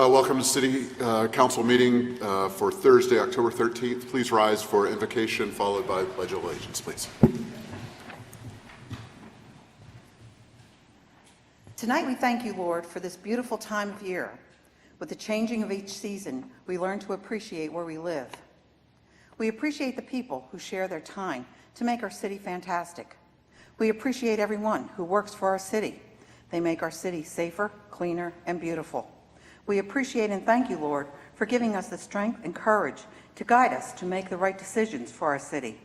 Welcome to City Council meeting for Thursday, October 13th. Please rise for invocation followed by the Pledge of Allegiance, please. Tonight we thank you, Lord, for this beautiful time of year. With the changing of each season, we learn to appreciate where we live. We appreciate the people who share their time to make our city fantastic. We appreciate everyone who works for our city. They make our city safer, cleaner, and beautiful. We appreciate and thank you, Lord, for giving us the strength and courage to guide us to make the right decisions for our city.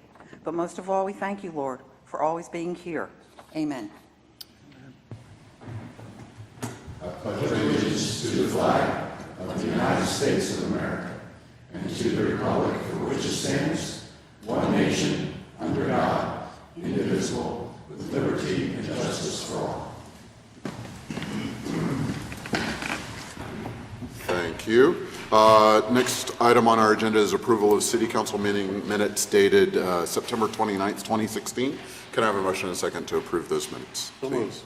But most of all, we thank you, Lord, for always being here. Amen. I pledge allegiance to the flag of the United States of America and to the republic for which it stands, one nation, under God, indivisible, with liberty and justice for all. Thank you. Next item on our agenda is approval of City Council meeting minutes dated September 29th, 2016. Can I have a motion and a second to approve those minutes, please?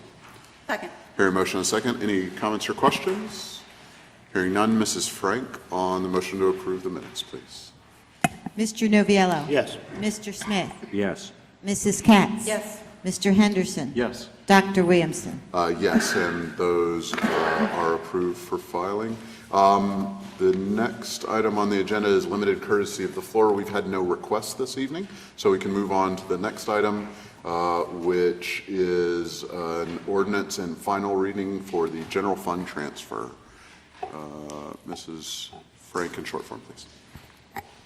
Second. Hearing motion and a second. Any comments or questions? Hearing none. Mrs. Frank, on the motion to approve the minutes, please. Mr. Noviello? Yes. Mr. Smith? Yes. Mrs. Katz? Yes. Mr. Henderson? Yes. Dr. Williamson? Yes, and those are approved for filing. The next item on the agenda is limited courtesy of the floor. We've had no requests this evening, so we can move on to the next item, which is an ordinance and final reading for the general fund transfer. Mrs. Frank, in short form, please.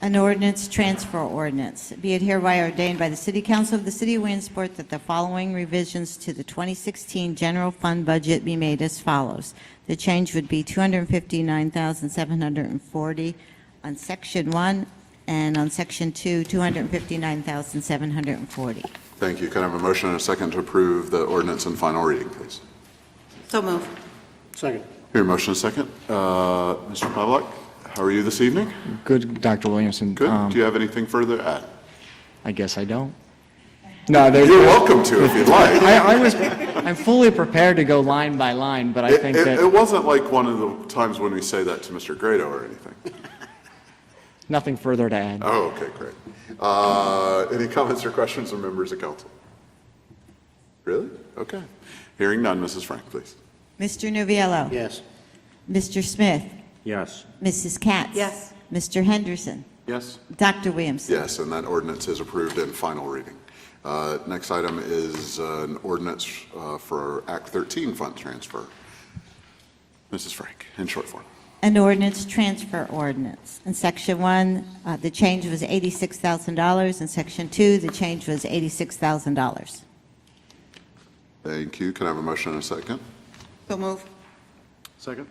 An ordinance, transfer ordinance. Be it hereby ordained by the City Council of the City of Williamsport that the following revisions to the 2016 general fund budget be made as follows. The change would be $259,740 on Section 1, and on Section 2, $259,740. Thank you. Can I have a motion and a second to approve the ordinance and final reading, please? So moved. Second. Here, motion and a second. Mr. Pavlik, how are you this evening? Good, Dr. Williamson. Good. Do you have anything further to add? I guess I don't. No, You're welcome to if you'd like. I'm fully prepared to go line by line, but I think that It wasn't like one of the times when we say that to Mr. Grado or anything. nothing further to add. Oh, okay, great. Any comments or questions from members of council? Really? Okay. Hearing none, Mrs. Frank, please. Mr. Noviello? Yes. Mr. Smith? Yes. Mrs. Katz? Yes. Mr. Henderson? Yes. Dr. Williamson? Yes, and that ordinance is approved in final reading. Next item is an ordinance for Act 13 fund transfer. Mrs. Frank, in short form. An ordinance, transfer ordinance. In Section 1, the change was $86,000. In Section 2, the change was $86,000. Thank you. Can I have a motion and a second? So moved. Second.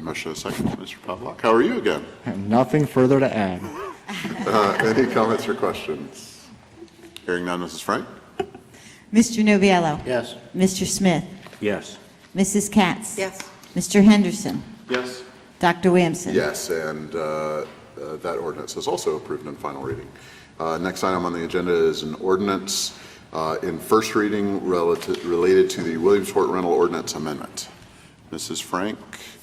Motion and a second. Mr. Pavlik, how are you again? I have nothing further to add. Any comments or questions? Hearing none, Mrs. Frank? Mr. Noviello? Yes. Mr. Smith? Yes. Mrs. Katz? Yes. Mr. Henderson? Yes. Dr. Williamson? Yes, and that ordinance is also approved in final reading. Next item on the agenda is an ordinance in first reading related to the Williamsport Rental Ordinance Amendment. Mrs. Frank,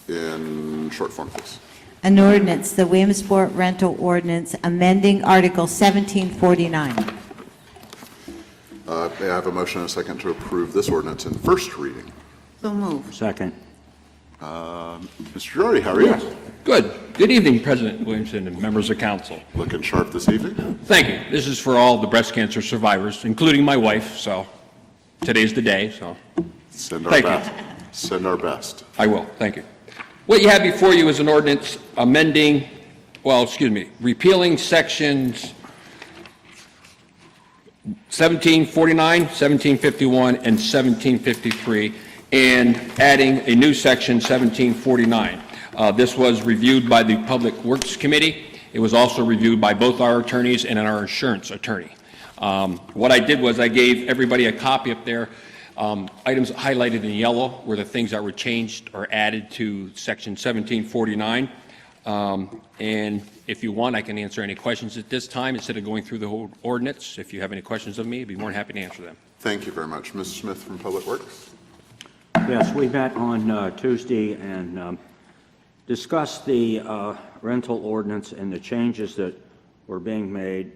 in short form, please. An ordinance, the Williamsport Rental Ordinance, amending Article 1749. May I have a motion and a second to approve this ordinance in first reading? So moved. Second. Mr. Girardi, how are you? Good. Good evening, President Williamson and members of council. Looking sharp this evening? Thank you. This is for all the breast cancer survivors, including my wife, so today's the day, so Send our Thank you. best. Send our best. I will. Thank you. What you have before you is an ordinance repealing sections 1749, 1751, and 1753, and adding a new section, 1749. This was reviewed by the Public Works Committee. It was also reviewed by both our attorneys and our insurance attorney. What I did was I gave everybody a copy up there. Items highlighted in yellow were the things that were changed or added to section 1749. And if you want, I can answer any questions at this time instead of going through the whole ordinance. If you have any questions of me, I'd be more than happy to answer them. Thank you very much. Mrs. Smith from Public Works. Yes, we met on Tuesday, and discuss the rental ordinance and the changes that were being made.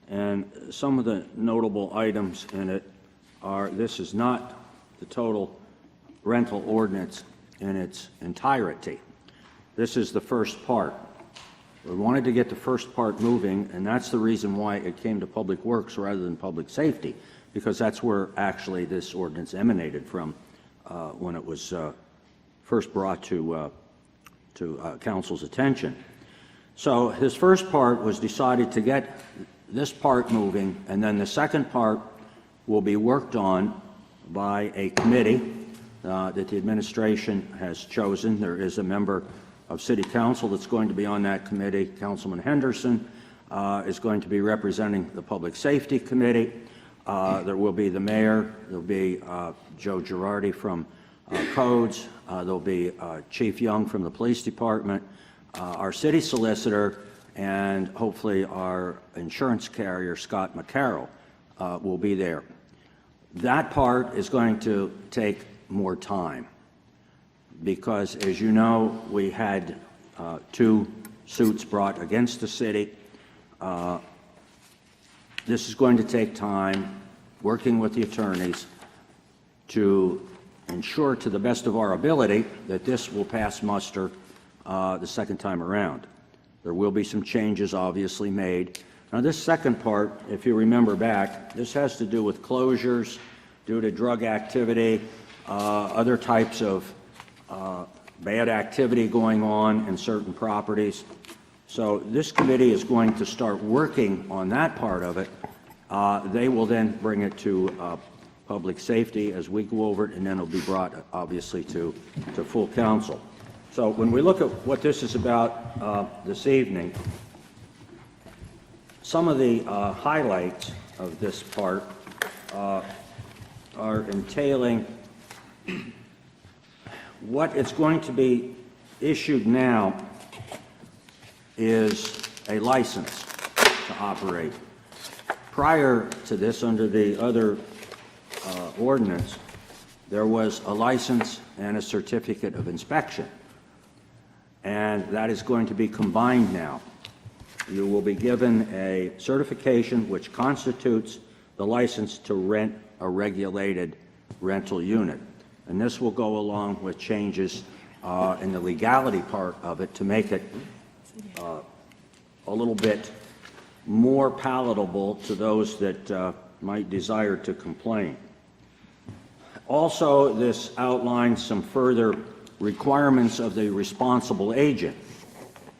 And some of the notable items in it are, this is not the total rental ordinance in its entirety. This is the first part. We wanted to get the first part moving, and that's the reason why it came to Public Works rather than Public Safety, because that's where actually this ordinance emanated from when it was first brought to council's attention. So his first part was decided to get this part moving, and then the second part will be worked on by a committee that the administration has chosen. There is a member of City Council that's going to be on that committee. Councilman Henderson is going to be representing the Public Safety Committee. There will be the mayor. There will be Joe Girardi from Codes. There will be Chief Young from the Police Department, our city solicitor, and hopefully our insurance carrier, Scott McCarroll, will be there. That part is going to take more time because, as you know, we had 2 suits brought against the city. This is going to take time, working with the attorneys to ensure to the best of our ability that this will pass muster the second time around. There will be some changes obviously made. Now this second part, if you remember back, this has to do with closures due to drug activity, other types of bad activity going on in certain properties. So this committee is going to start working on that part of it. They will then bring it to Public Safety as we go over it, and then it'll be brought obviously to full council. So when we look at what this is about this evening, some of the highlights of this part are entailing what it's going to be issued now is a license to operate. Prior to this, under the other ordinance, there was a license and a certificate of inspection, and that is going to be combined now. You will be given a certification which constitutes the license to rent a regulated rental unit, and this will go along with changes in the legality part of it to make it a little bit more palatable to those that might desire to complain. Also, this outlines some further requirements of the responsible agent.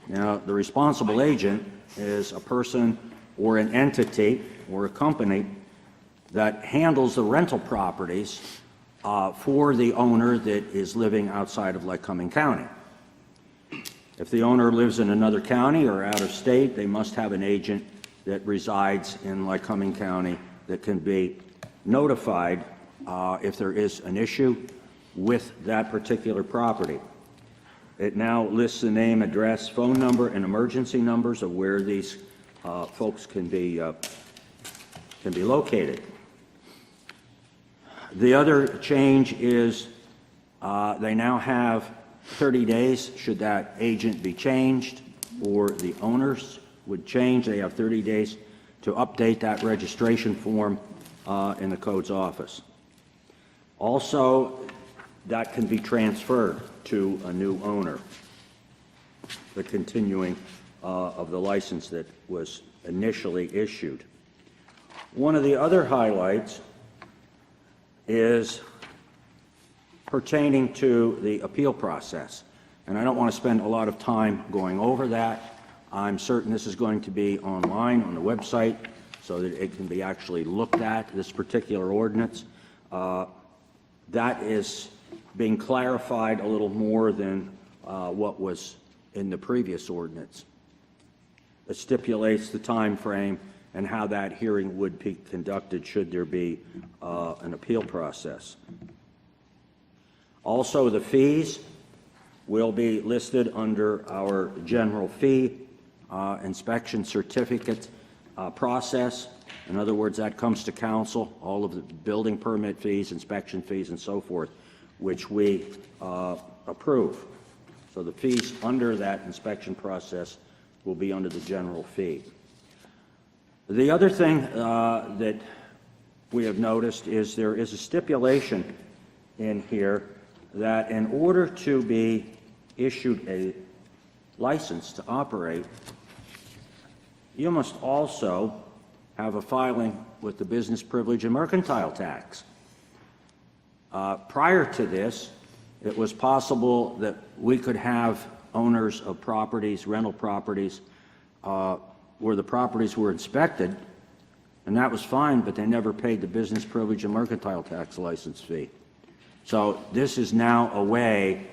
Now, the responsible agent is a person or an entity or a company that handles the rental properties for the owner that is living outside of Lycoming County. If the owner lives in another county or out of state, they must have an agent that resides in Lycoming County that can be notified if there is an issue with that particular property. It now lists the name, address, phone number, and emergency numbers of where these folks can be located. The other change is they now have 30 days should that agent be changed or the owners would change. They have 30 days to update that registration form in the codes office. Also, that can be transferred to a new owner, the continuing of the license that was initially issued. One of the other highlights is pertaining to the appeal process, and I don't want to spend a lot of time going over that. I'm certain this is going to be online on the website so that it can be actually looked at, this particular ordinance. That is being clarified a little more than what was in the previous ordinance. It stipulates the time frame and how that hearing would be conducted should there be an appeal process. Also, the fees will be listed under our general fee inspection certificate process. In other words, that comes to council, all of the building permit fees, inspection fees, and so forth, which we approve. So the fees under that inspection process will be under the general fee. The other thing that we have noticed is there is a stipulation in here that in order to be issued a license to operate, you must also have a filing with the business privilege and mercantile tax. Prior to this, it was possible that we could have owners of properties, rental properties, where the properties were inspected, and that was fine, but they never paid the business privilege and mercantile tax license fee. So this is now a way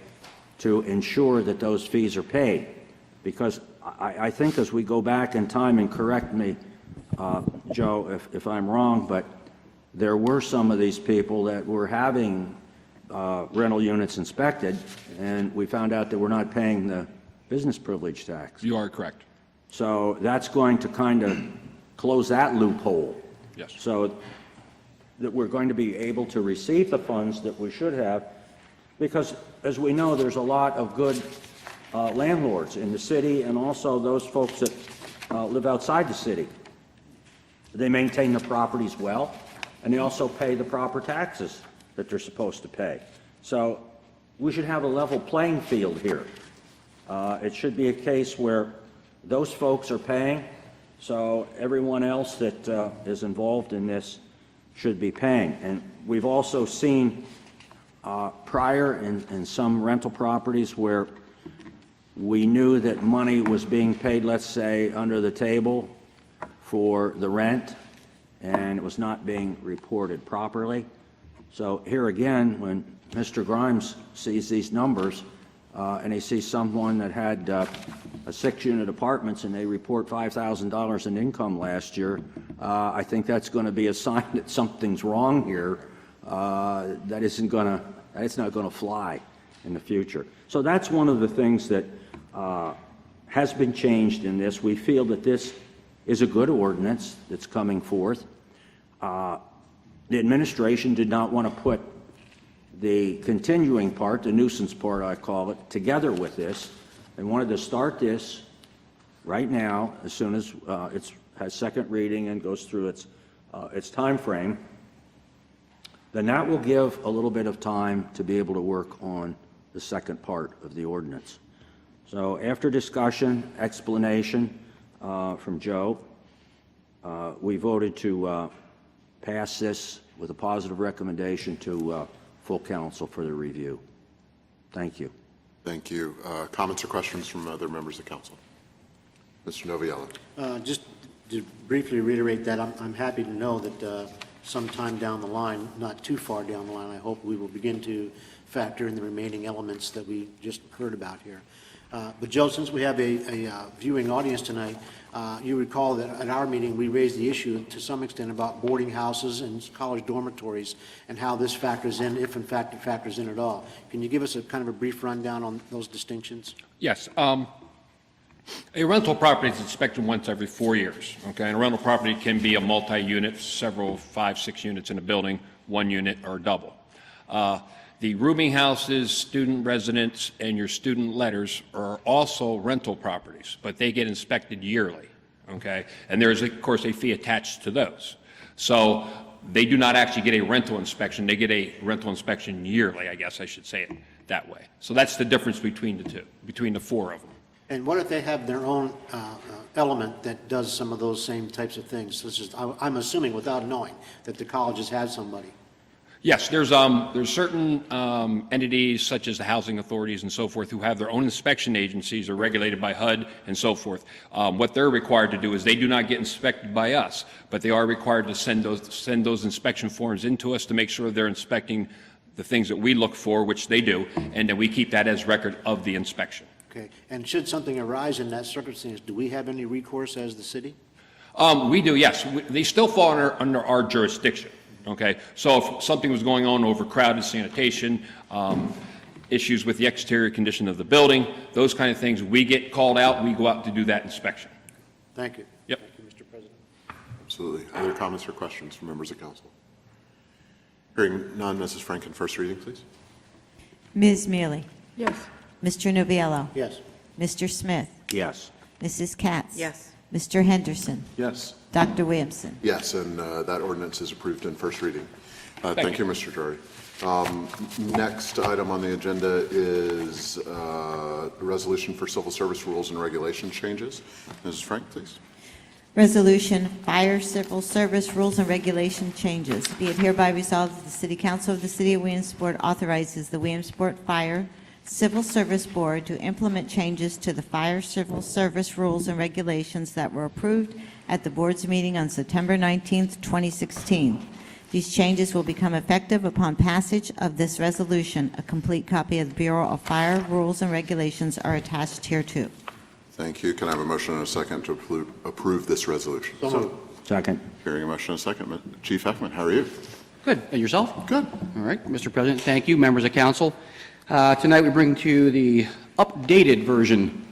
to ensure that those fees are paid, because I think as we go back in time, and correct me, Joe, if I'm wrong, but there were some of these people that were having rental units inspected, and we found out that we're not paying the business privilege tax. You are correct. So that's going to kind of close that loophole. Yes. So that we're going to be able to receive the funds that we should have, because as we know, there's a lot of good landlords in the city, and also those folks that live outside the city. They maintain the properties well, and they also pay the proper taxes that they're supposed to pay. So we should have a level playing field here. It should be a case where those folks are paying, so everyone else that is involved in this should be paying. And we've also seen prior in some rental properties where we knew that money was being paid, let's say, under the table for the rent, and it was not being reported properly. So here again, when Mr. Grimes sees these numbers, and he sees someone that had a 6-unit apartments and they report $5,000 in income last year, I think that's going to be a sign that something's wrong here, that it's not going to fly in the future. So that's one of the things that has been changed in this. We feel that this is a good ordinance that's coming forth. The administration did not want to put the continuing part, the nuisance part I call it, together with this. They wanted to start this right now as soon as it has second reading and goes through its time frame. Then that will give a little bit of time to be able to work on the second part of the ordinance. So after discussion, explanation from Joe, we voted to pass this with a positive recommendation to full council for the review. Thank you. Thank you. Comments or questions from other members of council? Mr. Noviello. Just to briefly reiterate that, I'm happy to know that sometime down the line, not too far down the line, I hope we will begin to factor in the remaining elements that we just heard about here. But Joe, since we have a viewing audience tonight, you recall that at our meeting we raised the issue to some extent about boarding houses and college dormitories and how this factors in, if in fact it factors in at all. Can you give us a kind of a brief rundown on those distinctions? Yes. A rental property is inspected once every 4 years, okay? And a rental property can be a multi-unit, several, 5, 6 units in a building, 1 unit or double. The rooming houses, student residence, and your student letters are also rental properties, but they get inspected yearly, okay? And there is, of course, a fee attached to those. So they do not actually get a rental inspection. They get a rental inspection yearly, I guess I should say it that way. So that's the difference between the two, between the 4 of them. And what if they have their own element that does some of those same types of things? Such as, I'm assuming without knowing that the colleges have somebody. Yes, there's certain entities such as the housing authorities and so forth who have their own inspection agencies or regulated by HUD and so forth. What they're required to do is they do not get inspected by us, but they are required to send those inspection forms into us to make sure they're inspecting the things that we look for, which they do, and then we keep that as record of the inspection. Okay. And should something arise in that circumstance, do we have any recourse as the city? We do, yes. They still fall under our jurisdiction. Okay, so if something was going on, overcrowded sanitation, issues with the exterior condition of the building, those kind of things, we get called out, we go out to do that inspection. Thank you. Yep. Thank you, Mr. President. Absolutely. Other comments or questions from members of council? Hearing none, Mrs. Franken, first reading, please. Ms. Mealy? Yes. Mr. Noviello, Yes. Mr. Smith, Yes. Mrs. Katz. Yes. Mr. Henderson, Yes. Dr. Williamson. Yes, and that ordinance is approved in first reading. Thank you, Mr. Drury. Next item on the agenda is a resolution for civil service rules and regulation changes. Mrs. Frank, please. Resolution, Fire Civil Service Rules and Regulation Changes. Be it hereby resolved that the City Council of the City of Williamsport authorizes the Williamsport Fire Civil Service Board to implement changes to the Fire Civil Service Rules and Regulations that were approved at the board's meeting on September 19th, 2016. These changes will become effective upon passage of this resolution. A complete copy of the Bureau of Fire Rules and Regulations are attached hereto. Thank you. Can I have a motion and a second to approve this resolution? So moved. Second. Hearing a motion and a second. Chief Heckman, how are you? Good. And yourself? Good. All right, Mr. President, thank you, members of council. Tonight, we bring to you the updated version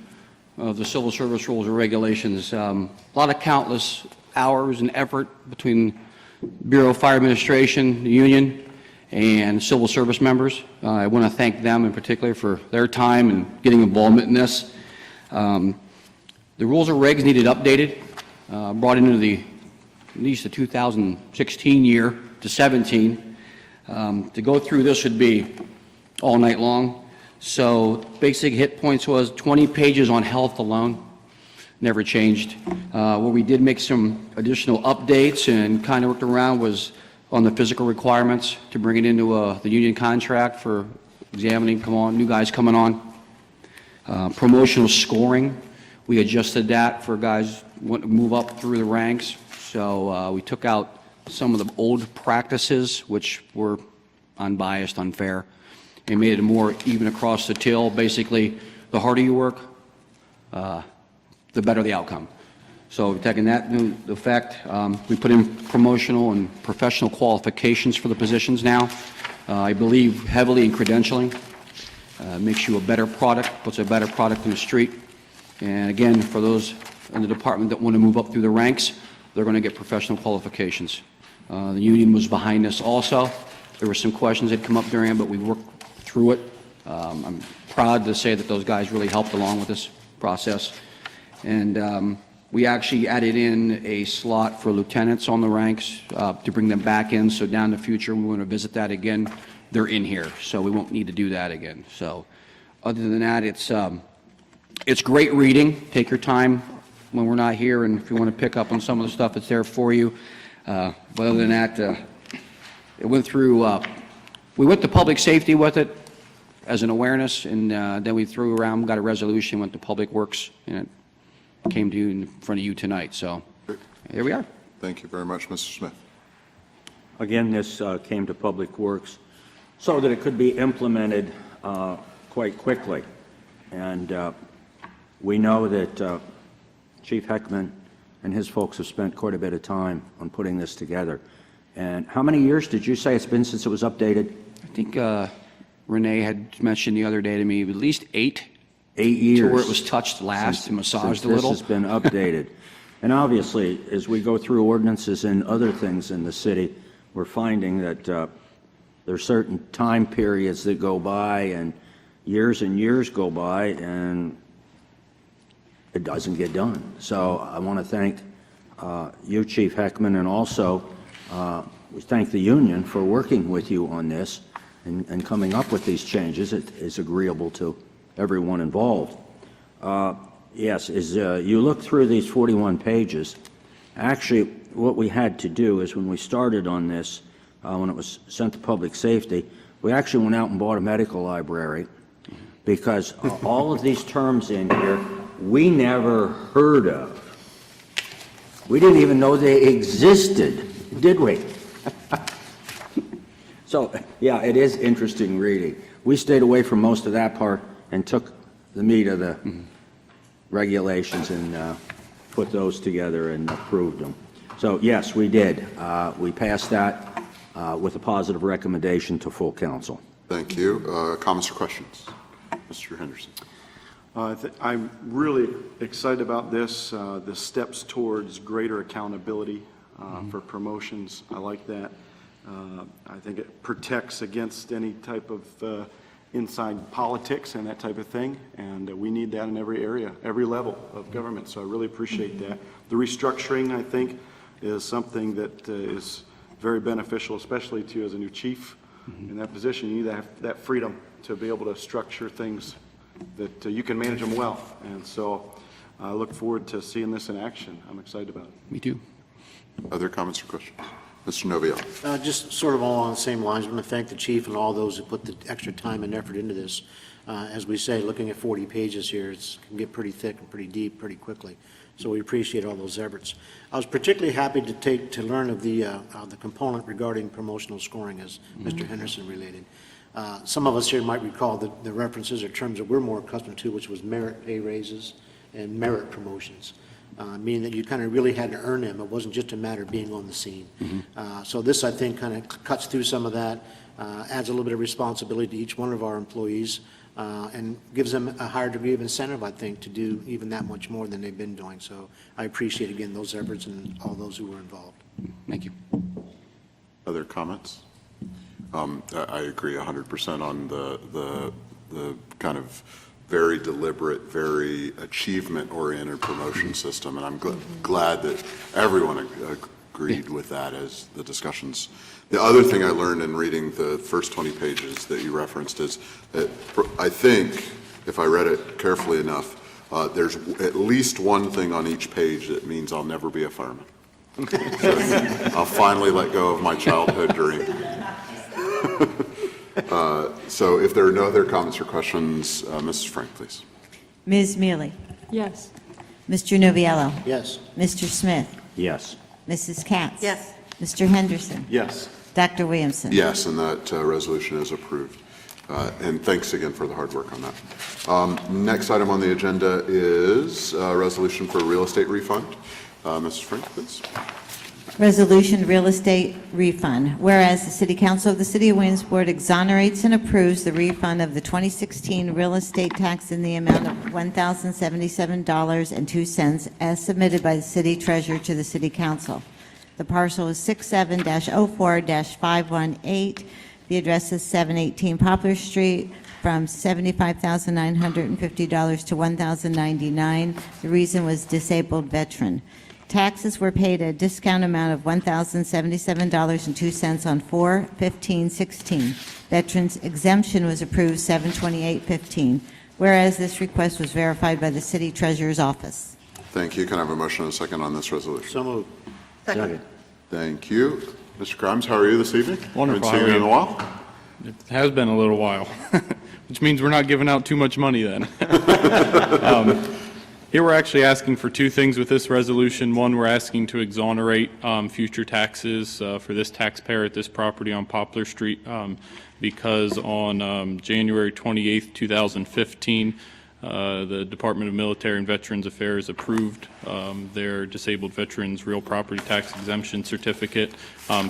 of the Civil Service Rules and Regulations. A lot of countless hours and effort between Bureau of Fire Administration, the union, and civil service members. I want to thank them in particular for their time and getting involvement in this. The rules and regs needed updated, brought into at least the 2016 year to 17. To go through this would be all night long. So basic hit points was 20 pages on health alone, never changed. Where we did make some additional updates and kind of worked around was on the physical requirements to bring it into the union contract for examining, new guys coming on. Promotional scoring, we adjusted that for guys who want to move up through the ranks. So we took out some of the old practices, which were unbiased, unfair, and made it more even across the till. Basically, the harder you work, the better the outcome. So taking that into effect, we put in promotional and professional qualifications for the positions now. I believe heavily in credentialing. Makes you a better product, puts a better product in the street. And again, for those in the department that want to move up through the ranks, they're going to get professional qualifications. The union was behind this also. There were some questions that come up during it, but we worked through it. I'm proud to say that those guys really helped along with this process. And we actually added in a slot for lieutenants on the ranks to bring them back in. So down in the future, we want to visit that again. They're in here, so we won't need to do that again. So other than that, it's great reading. Take your time when we're not here, and if you want to pick up on some of the stuff, it's there for you. But other than that, it went through, we went to public safety with it as an awareness, and then we threw around, got a resolution, went to Public Works, and it came to you in front of you tonight. So here we are. Thank you very much, Mr. Smith. Again, this came to Public Works so that it could be implemented quite quickly. And we know that Chief Heckman and his folks have spent quite a bit of time on putting this together. And how many years did you say it's been since it was updated? I think Renee had mentioned the other day to me, at least 8. 8 years. To where it was touched last and massaged a little. This has been updated. And obviously, as we go through ordinances and other things in the city, we're finding that there are certain time periods that go by and years go by, and it doesn't get done. So I want to thank you, Chief Heckman, and also we thank the union for working with you on this and coming up with these changes. It is agreeable to everyone involved. Yes, as you look through these 41 pages, actually what we had to do is when we started on this, when it was sent to Public Safety, we actually went out and bought a medical library because all of these terms in here we never heard of. We didn't even know they existed, did we? So, yeah, it is interesting reading. We stayed away from most of that part and took the meat of the regulations and put those together and approved them. So, yes, we did. We passed that with a positive recommendation to full council. Thank you. Comments or questions? Mr. Henderson. I'm really excited about this, the steps towards greater accountability for promotions. I like that. I think it protects against any type of inside politics and that type of thing, and we need that in every area, every level of government, so I really appreciate that. The restructuring, I think, is something that is very beneficial, especially to you as a new chief in that position. You need to have that freedom to be able to structure things that you can manage them well, and so I look forward to seeing this in action. I'm excited about it. Me too. Other comments or questions? Mr. Novia. Just sort of along the same lines, I want to thank the chief and all those who put the extra time and effort into this. As we say, looking at 40 pages here, it can get pretty thick and pretty deep pretty quickly. So we appreciate all those efforts. I was particularly happy to learn of the component regarding promotional scoring, as Mr. Henderson related. Some of us here might recall the references or terms that we're more accustomed to, which was merit pay raises and merit promotions. Meaning that you kind of really had to earn them. It wasn't just a matter of being on the scene. So this, I think, kind of cuts through some of that, adds a little bit of responsibility to each one of our employees, and gives them a higher degree of incentive, I think, to do even that much more than they've been doing. So I appreciate, again, those efforts and all those who were involved. Thank you. Other comments? I agree 100% on the kind of very deliberate, very achievement-oriented promotion system, and I'm glad that everyone agreed with that as the discussions. The other thing I learned in reading the first 20 pages that you referenced is that I think, if I read it carefully enough, there's at least one thing on each page that means I'll never be a fireman. So I'll finally let go of my childhood dream. So if there are no other comments or questions, Mrs. Frank, please. Ms. Mealy? Yes. Mr. Noviello? Yes. Mr. Smith? Yes. Mrs. Katz? Yes. Mr. Henderson? Yes. Dr. Williamson? Yes, and that resolution is approved. And thanks again for the hard work on that. Next item on the agenda is a resolution for a real estate refund. Mrs. Frank, please. Resolution Real Estate Refund. Whereas the City Council of the City of Williamsport exonerates and approves the refund of the 2016 real estate tax in the amount of $1,077.02 as submitted by the City Treasurer to the City Council. The parcel is 67-04-518. The address is 718 Poplar Street, from $75,950 to $1,099. The reason was disabled veteran. Taxes were paid at a discount amount of $1,077.02 on 4/15/16. Veterans exemption was approved 7/28/15. Whereas this request was verified by the City Treasurer's Office. Thank you. Can I have a motion and a second on this resolution? So moved. Second. Thank you. Mr. Grimes, how are you this evening? Wonderful. Haven't seen you in a while. It has been a little while, which means we're not giving out too much money then. Here we're actually asking for two things with this resolution. One, we're asking to exonerate future taxes for this taxpayer at this property on Poplar Street because on January 28th, 2015, the Department of Military and Veterans Affairs approved their disabled veterans real property tax exemption certificate.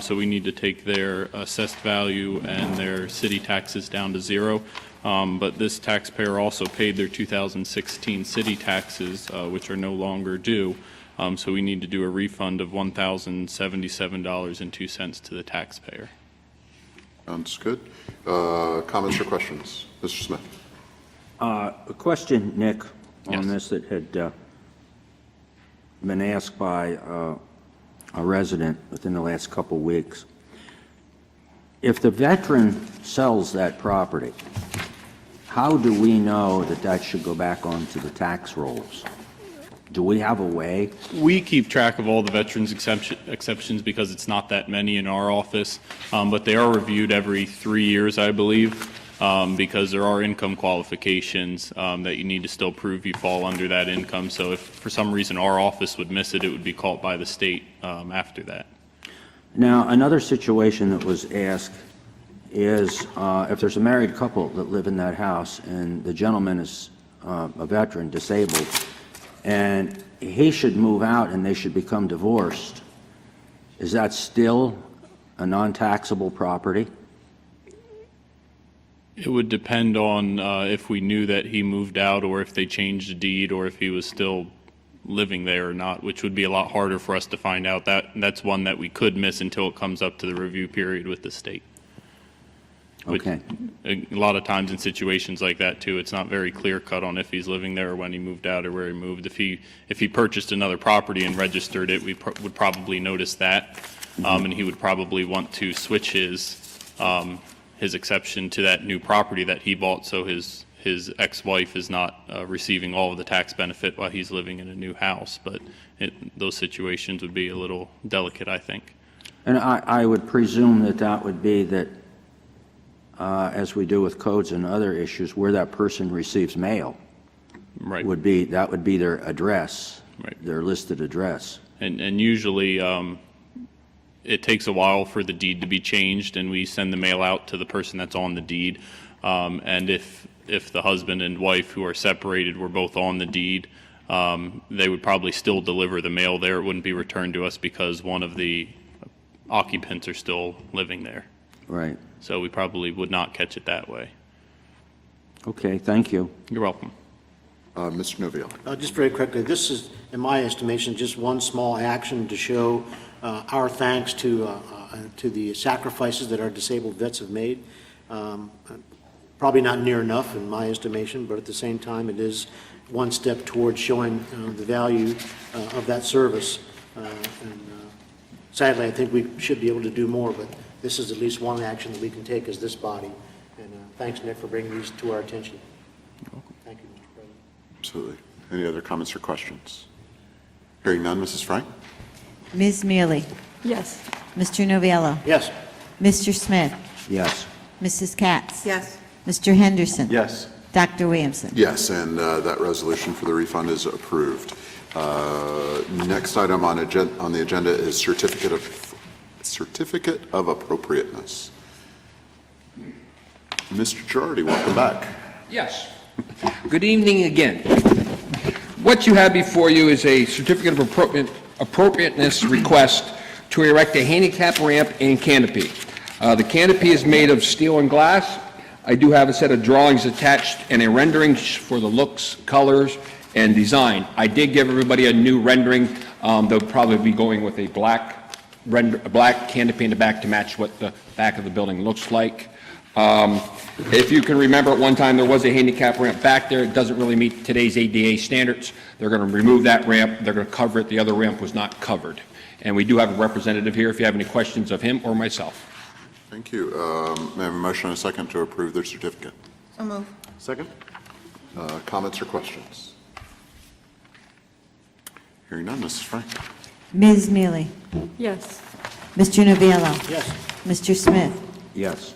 So we need to take their assessed value and their city taxes down to zero. But this taxpayer also paid their 2016 city taxes, which are no longer due. So we need to do a refund of $1,077.02 to the taxpayer. Sounds good. Comments or questions? Mr. Smith. A question, Nick, on Yes. this that had been asked by a resident within the last couple of weeks. If the veteran sells that property, how do we know that that should go back onto the tax rolls? Do we have a way? We keep track of all the veterans exceptions because it's not that many in our office, but they are reviewed every 3 years, I believe, because there are income qualifications that you need to still prove you fall under that income. So if for some reason our office would miss it, it would be caught by the state after that. Now, another situation that was asked is if there's a married couple that live in that house and the gentleman is a veteran, disabled, and he should move out and they should become divorced, is that still a non-taxable property? It would depend on if we knew that he moved out or if they changed the deed or if he was still living there or not, which would be a lot harder for us to find out. That's one that we could miss until it comes up to the review period with the state. Okay. A lot of times in situations like that too, it's not very clear cut on if he's living there or when he moved out or where he moved. If he purchased another property and registered it, we would probably notice that, and he would probably want to switch his exception to that new property that he bought, so his ex-wife is not receiving all of the tax benefit while he's living in a new house. But those situations would be a little delicate, I think. And I would presume that would be that, as we do with codes and other issues, where that person receives mail Right. would be their address, Right. their listed address. And usually, it takes a while for the deed to be changed, and we send the mail out to the person that's on the deed. And if the husband and wife who are separated were both on the deed, they would probably still deliver the mail there. It wouldn't be returned to us because one of the occupants are still living there. Right. So we probably would not catch it that way. Okay, thank you. You're welcome. Mr. Noviello. Just very quickly, this is, in my estimation, just one small action to show our thanks to the sacrifices that our disabled vets have made. Probably not near enough, in my estimation, but at the same time, it is one step towards showing the value of that service. Sadly, I think we should be able to do more, but this is at least one action that we can take as this body. And thanks, Nick, for bringing these to our attention. Thank you, Mr. President. Absolutely. Any other comments or questions? Hearing none, Mrs. Frank? Ms. Mealy? Yes. Mr. Noviello? Yes. Mr. Smith? Yes. Mrs. Katz? Yes. Mr. Henderson? Yes. Dr. Williamson? Yes, and that resolution for the refund is approved. Next item on the agenda is certificate of appropriateness. Mr. Girardi, welcome back. Yes. Good evening again. What you have before you is a certificate of appropriateness request to erect a handicap ramp and canopy. The canopy is made of steel and glass. I do have a set of drawings attached and a rendering for the looks, colors, and design. I did give everybody a new rendering. They'll probably be going with a black canopy in the back to match what the back of the building looks like. If you can remember, at one time there was a handicap ramp back there. It doesn't really meet today's ADA standards. They're going to remove that ramp. They're going to cover it. The other ramp was not covered. And we do have a representative here if you have any questions of him or myself. Thank you. May I have a motion and a second to approve their certificate? So move. Second? Comments or questions? Hearing none, Mrs. Frank? Ms. Mealy? Yes. Mr. Noviello? Yes. Mr. Smith? Yes.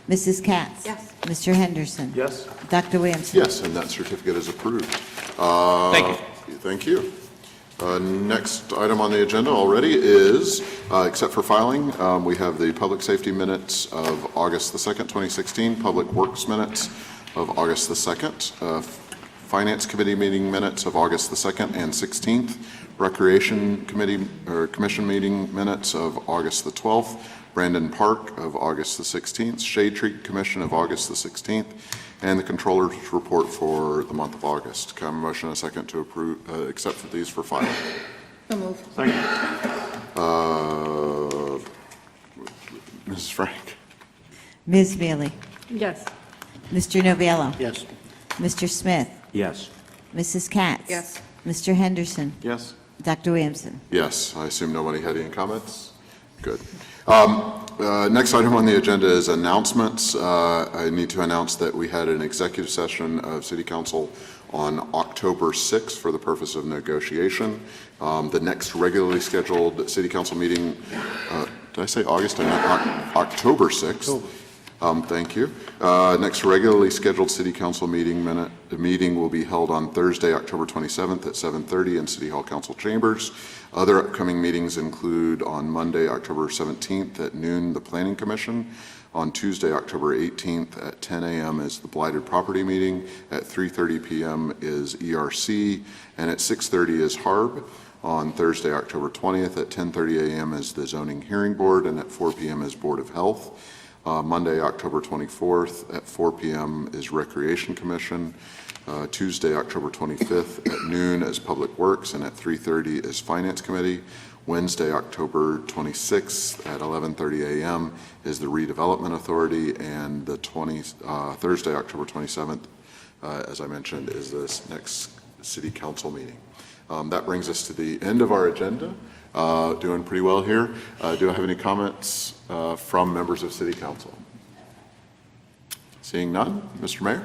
Mrs. Katz? Yes. Mr. Henderson? Yes. Dr. Williamson? Yes, and that certificate is approved. Thank you. Thank you. Next item on the agenda already is, except for filing, we have the public safety minutes of August the 2nd, 2016, public works minutes of August the 2nd, finance committee meeting minutes of August the 2nd and 16th, recreation committee or commission meeting minutes of August the 12th, Brandon Park of August the 16th, Shade Tree Commission of August the 16th, and the controller's report for the month of August. Can I have a motion and a second to approve, accept these for filing? So move. Mrs. Frank? Ms. Mealy? Yes. Mr. Noviello? Yes. Mr. Smith? Yes. Mrs. Katz? Yes. Mr. Henderson? Yes. Dr. Williamson? Yes, I assume nobody had any comments? Good. Next item on the agenda is announcements. I need to announce that we had an executive session of City Council on October 6th for the purpose of negotiation. The next regularly scheduled City Council meeting, did I say August? I meant October 6th. Thank you. Next regularly scheduled City Council meeting will be held on Thursday, October 27th at 7:30 in City Hall Council Chambers. Other upcoming meetings include on Monday, October 17th at noon, the Planning Commission. On Tuesday, October 18th at 10 a.m. is the Blighted Property Meeting. At 3:30 p.m. is ERC, and at 6:30 is HARB. On Thursday, October 20th at 10:30 a.m. is the Zoning Hearing Board, and at 4 p.m. is Board of Health. Monday, October 24th at 4 p.m. is Recreation Commission. Tuesday, October 25th at noon is Public Works, and at 3:30 is Finance Committee. Wednesday, October 26th at 11:30 a.m. is the Redevelopment Authority, and the Thursday, October 27th, as I mentioned, is this next City Council meeting. That brings us to the end of our agenda. Doing pretty well here. Do I have any comments from members of City Council? Seeing none, Mr. Mayor?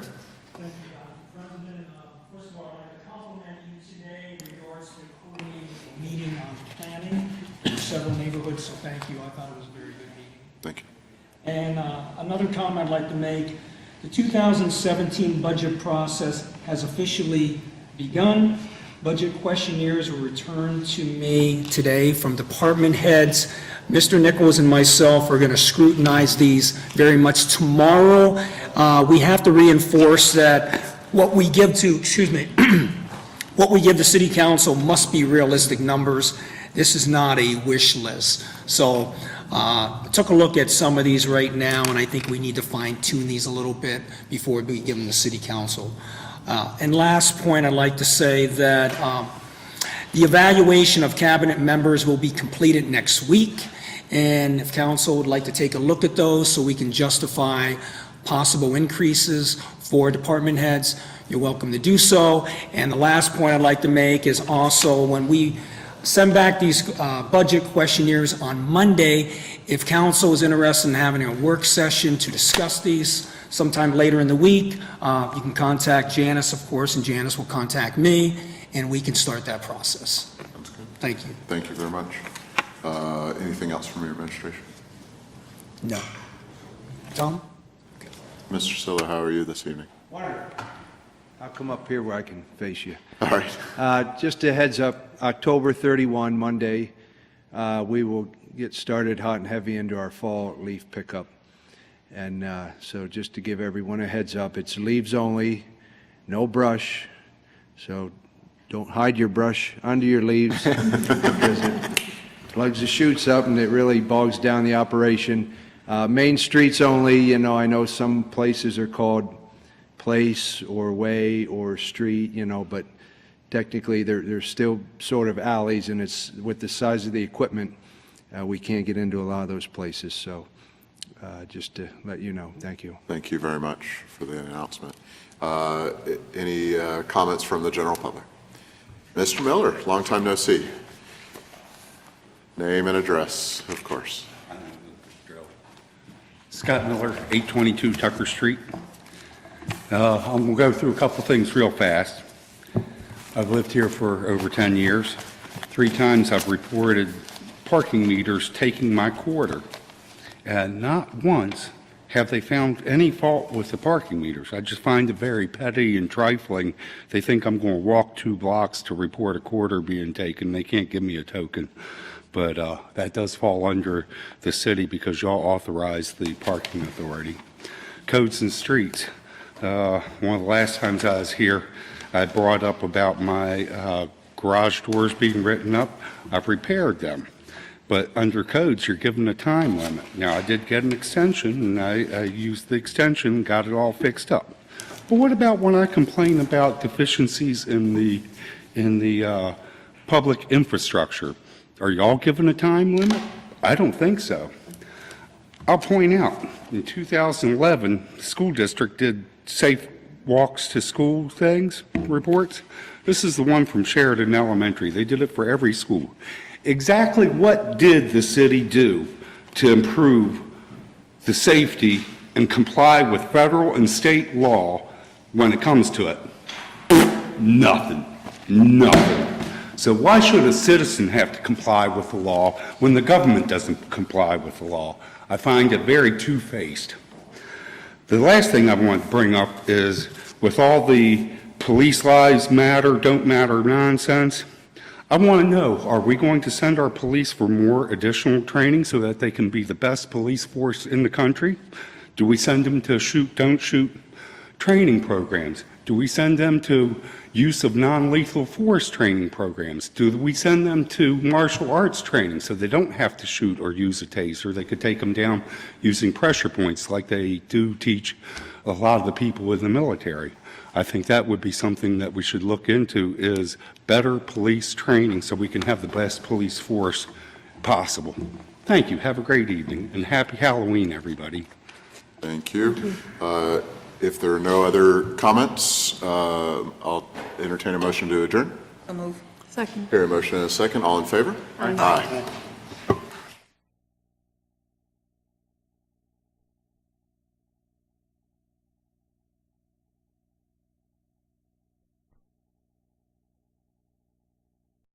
Thank you, President. First of all, I'd like to compliment you today in regards to coordinating a meeting on planning in several neighborhoods, so thank you. I thought it was a very good meeting. Thank you. And another comment I'd like to make, the 2017 budget process has officially begun. Budget questionnaires were returned to me today from department heads. Mr. Nichols and myself are going to scrutinize these very much tomorrow. We have to reinforce that what we give to, what we give the City Council must be realistic numbers. This is not a wish list. So I took a look at some of these right now, and I think we need to fine tune these a little bit before we give them to City Council. And last point, I'd like to say that the evaluation of cabinet members will be completed next week, and if council would like to take a look at those so we can justify possible increases for department heads, you're welcome to do so. And the last point I'd like to make is also when we send back these budget questionnaires on Monday, if council is interested in having a work session to discuss these sometime later in the week, you can contact Janice, of course, and Janice will contact me, and we can start that process. That's good. Thank you. Thank you very much. Anything else from your administration? No. Tom? Mr. Silla, how are you this evening? I'll come up here where I can face you. All right. Just a heads up, October 31, Monday, we will get started hot and heavy into our fall leaf pickup. And so just to give everyone a heads up, it's leaves only, no brush. So don't hide your brush under your leaves because it plugs the chutes up and it really bogs down the operation. Main streets only, you know, I know some places are called place or way or street, you know, but technically they're still sort of alleys, and it's with the size of the equipment, we can't get into a lot of those places. So just to let you know, thank you. Thank you very much for the announcement. Any comments from the general public? Mr. Miller, long time no see. Name and address, of course. Scott Miller, 822 Tucker Street. I'm going to go through a couple things real fast. I've lived here for over 10 years. 3 times I've reported parking meters taking my quarter. And not once have they found any fault with the parking meters. I just find it very petty and trifling. They think I'm going to walk 2 blocks to report a quarter being taken. They can't give me a token. But that does fall under the city because y'all authorize the parking authority. Codes and streets. One of the last times I was here, I brought up about my garage doors being written up. I've repaired them. But under codes, you're given a time limit. Now, I did get an extension, and I used the extension, got it all fixed up. But what about when I complain about deficiencies in the public infrastructure? Are y'all given a time limit? I don't think so. I'll point out, in 2011, the school district did safe walks to school reports. This is the one from Sheridan Elementary. They did it for every school. Exactly what did the city do to improve the safety and comply with federal and state law when it comes to it? Nothing. Nothing. So why should a citizen have to comply with the law when the government doesn't comply with the law? I find it very two-faced. The last thing I want to bring up is, with all the police lives matter, don't matter nonsense, I want to know, are we going to send our police for more additional training so that they can be the best police force in the country? Do we send them to shoot, don't shoot training programs? Do we send them to use of non-lethal force training programs? Do we send them to martial arts training so they don't have to shoot or use a taser? They could take them down using pressure points like they do teach a lot of the people in the military. I think that would be something that we should look into, is better police training so we can have the best police force possible. Thank you. Have a great evening, and happy Halloween, everybody. Thank you. If there are no other comments, I'll entertain a motion to adjourn. So move. Hear a motion and a second. All in favor? Aye.